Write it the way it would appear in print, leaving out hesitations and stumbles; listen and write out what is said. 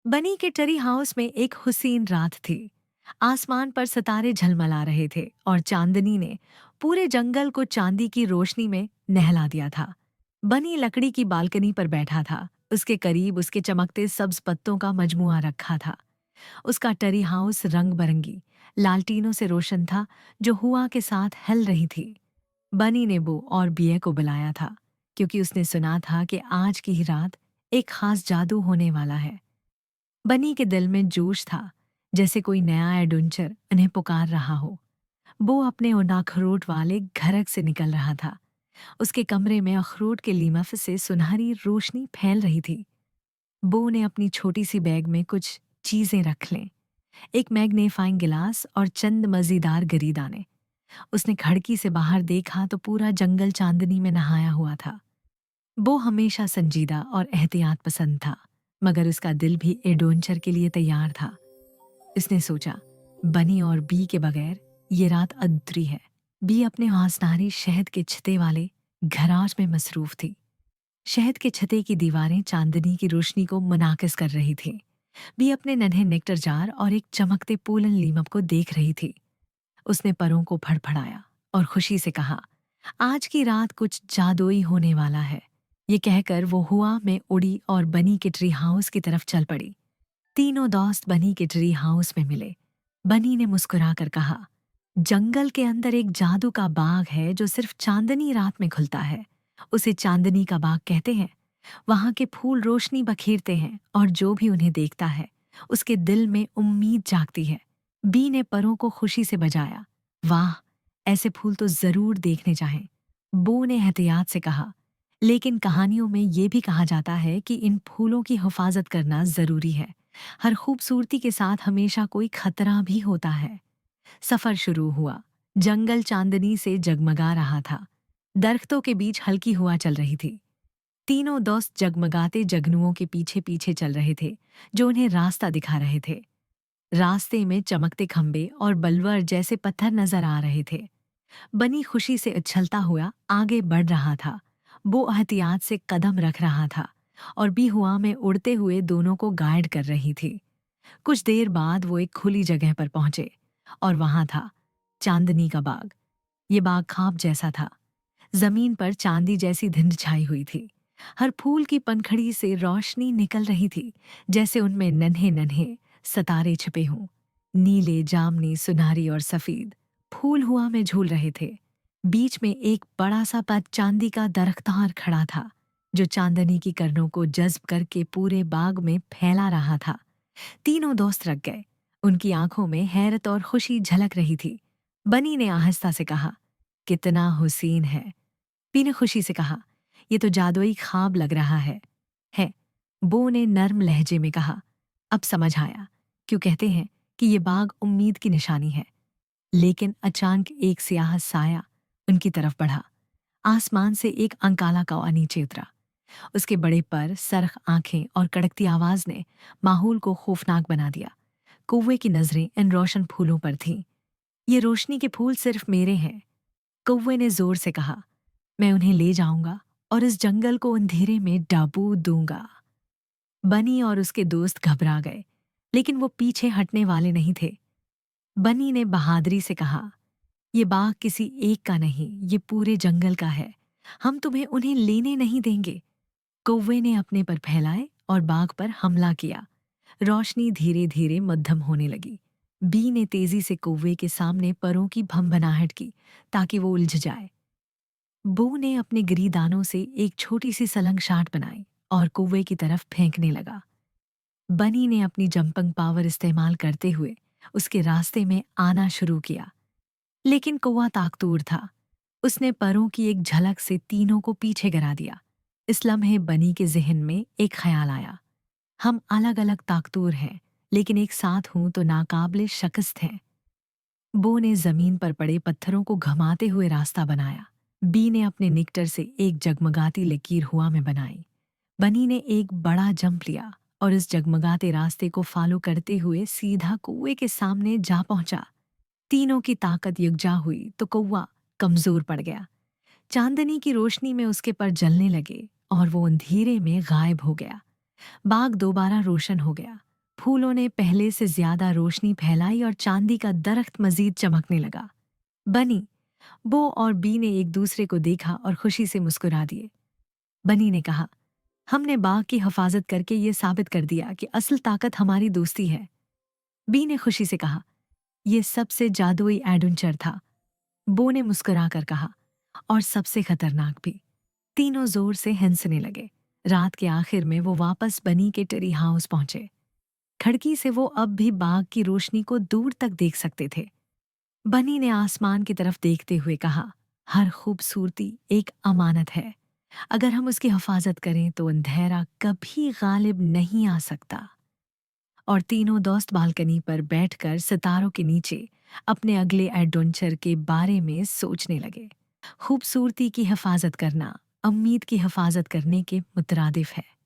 बनी के tree house में एक हुसीन रात थी। आसमान पर सितारे झलमला रहे थे और चांदनी ने पूरे जंगल को चांदी की रोशनी में नहला दिया था। बनी लकड़ी की बालकनी पर बैठा था। उसके करीब उसके चमकते सब्ज पत्तों का मजमुआ रखा था। उसका ट्री हाउस रंग बरंगी लालटीनों से रोशन था, जो हुआ के साथ हिल रही थी। बनी ने बो और बिये को बुलाया था, क्योंकि उसने सुना था कि आज की ही रात एक खास जादू होने वाला है। बनी के दिल में जोश था, जैसे कोई नया एडवेंचर उन्हें पुकार रहा हो। वो अपने उन अखरोट वाले घरक से निकल रहा था। उसके कमरे में अखरोट के लीमफ से सुनहरी रोशनी फैल रही थी। बो ने अपनी छोटी सी बैग में कुछ चीजें रख लें, एक मैग्नीफाइंग गिलास और चंद मज़ेदार गरीदाने। उसने खिड़की से बाहर देखा तो पूरा जंगल चांदनी में नहाया हुआ था। वो हमेशा संजीदा और एहतियात पसंद था, मगर उसका दिल भी एडवेंचर के लिए तैयार था। उसने सोचा, बनी और बी के बगैर ये रात अधूरी है। बी अपने हौसनारी शहद के छते वाले गराज में मसरूफ थी। शहद के छते की दीवारें चांदनी की रोशनी को मुनाकिस कर रही थीं। बी अपने नन्हे नेक्टर जार और एक चमकते पोलन लीमप को देख रही थी। उसने परों को फड़फड़ाया और खुशी से कहा, आज की रात कुछ जादुई होने वाला है। ये कहकर वो हुआ में उड़ी और बनी के ट्री हाउस की तरफ चल पड़ी। तीनों दोस्त बनी के ट्री हाउस में मिले। बनी ने मुस्कुराकर कहा, जंगल के अंदर एक जादू का बाग है जो सिर्फ चांदनी रात में खुलता है। उसे चांदनी का बाग कहते हैं। वहां के फूल रोशनी बखेरते हैं और जो भी उन्हें देखता है उसके दिल में उम्मीद जागती है। बी ने परों को खुशी से बजाया। वाह, ऐसे फूल तो जरूर देखने चाहें। बो ने एहतियात से कहा, लेकिन कहानियों में ये भी कहा जाता है कि इन फूलों की हिफाजत करना जरूरी है। हर खूबसूरती के साथ हमेशा कोई खतरा भी होता है। सफर शुरू हुआ। जंगल चांदनी से जगमगा रहा था। दरख्तों के बीच हल्की हवा चल रही थी। तीनों दोस्त जगमगाते जगनुओं के पीछे पीछे चल रहे थे, जो उन्हें रास्ता दिखा रहे थे। रास्ते में चमकते खंबे और बल्वर जैसे पत्थर नजर आ रहे थे। बनी खुशी से उछलता हुआ आगे बढ़ रहा था। वो एहतियात से कदम रख रहा था और भी हुआ में उड़ते हुए दोनों को गाइड कर रही थी। कुछ देर बाद वो एक खुली जगह पर पहुंचे और वहां था चांदनी का बाग। ये बाग ख्वाब जैसा था। जमीन पर चांदी जैसी धिंड छाई हुई थी। हर फूल की पंखड़ी से रोशनी निकल रही थी, जैसे उनमें नन्हे नन्हे सितारे छिपे हों। नीले, जामनी, सुनहरी और सफेद फूल हुआ में झूल रहे थे। बीच में एक बड़ा सा पद चांदी का दरख्तार खड़ा था, जो चांदनी की किरणों को जज्ब करके पूरे बाग में फैला रहा था। तीनों दोस्त रख गए। उनकी आंखों में हैरत और खुशी झलक रही थी। बनी ने आहिस्ता से कहा, कितना हुसीन है। पी ने खुशी से कहा, यह तो जादुई ख्वाब लग रहा है। बो ने नर्म लहजे में कहा, अब समझ आया क्यों कहते हैं कि ये बाग उम्मीद की निशानी है। लेकिन अचानक एक स्याह साया उनकी तरफ बढ़ा। आसमान से एक अंकाला कौआ नीचे उतरा। उसके बड़े पर, सरख आंखें और कड़कती आवाज ने माहौल को खौफनाक बना दिया। कौवे की नजरें इन रोशन फूलों पर थीं। ये रोशनी के फूल सिर्फ मेरे हैं, कौवे ने जोर से कहा। मैं उन्हें ले जाऊंगा और इस जंगल को अंधेरे में डुबो दूंगा। बनी और उसके दोस्त घबरा गए, लेकिन वो पीछे हटने वाले नहीं थे। बनी ने बहादुरी से कहा, ये बाग किसी एक का नहीं, ये पूरे जंगल का है। हम तुम्हें उन्हें लेने नहीं देंगे। कौवे ने अपने पर फैलाए और बाग पर हमला किया। रोशनी धीरे धीरे मध्यम होने लगी। बी ने तेजी से कौवे के सामने परों की भंभनाहट की, ताकि वो उलझ जाए। बो ने अपने गिरीदानों से एक छोटी सी सलंग शाट बनाई और कौवे की तरफ फेंकने लगा। बनी ने अपनी जंपिंग पावर इस्तेमाल करते हुए उसके रास्ते में आना शुरू किया, लेकिन कौवा ताकतूर था। उसने परों की एक झलक से तीनों को पीछे गिरा दिया। इस लम्हे बनी के जिहन में एक ख्याल आया, हम अलग अलग ताकतूर हैं, लेकिन एक साथ हूं तो नाकाबिले शिकस्त हैं। बो ने जमीन पर पड़े पत्थरों को घमाते हुए रास्ता बनाया। बी ने अपने निकटर से एक जगमगाती लकीर हुआ में बनाई। बनी ने एक बड़ा जंप लिया और इस जगमगाते रास्ते को फॉलो करते हुए सीधा कौवे के सामने जा पहुंचा। तीनों की ताकत यकजा हुई तो कौवा कमजोर पड़ गया। चांदनी की रोशनी में उसके पर जलने लगे और वो अंधेरे में गायब हो गया। बाग दोबारा रोशन हो गया फूलों ने पहले से ज्यादा रोशनी फैलाई और चांदी का दरख्त मजीद चमकने लगा। बनी, बो और बी ने एक दूसरे को देखा और खुशी से मुस्कुरा दिए। बनी ने कहा, हमने बाग की हिफाजत करके ये साबित कर दिया कि असल ताकत हमारी दोस्ती है। बी ने खुशी से कहा, यह सबसे जादुई एडवेंचर था। बो ने मुस्कुराकर कहा, और सबसे खतरनाक भी। तीनों जोर से हंसने लगे। रात के आखिर में वो वापस बनी के ट्री हाउस पहुंचे। खिड़की से वो अब भी बाग की रोशनी को दूर तक देख सकते थे। बनी ने आसमान की तरफ देखते हुए कहा, हर खूबसूरती एक अमानत है। अगर हम उसकी हिफाजत करें तो अंधेरा कभी गालिब नहीं आ सकता। और तीनों दोस्त बालकनी पर बैठकर सितारों के नीचे अपने अगले एडवेंचर के बारे में सोचने लगे। खूबसूरती की हिफाजत करना उम्मीद की हिफाजत करने के मुतरादिफ है।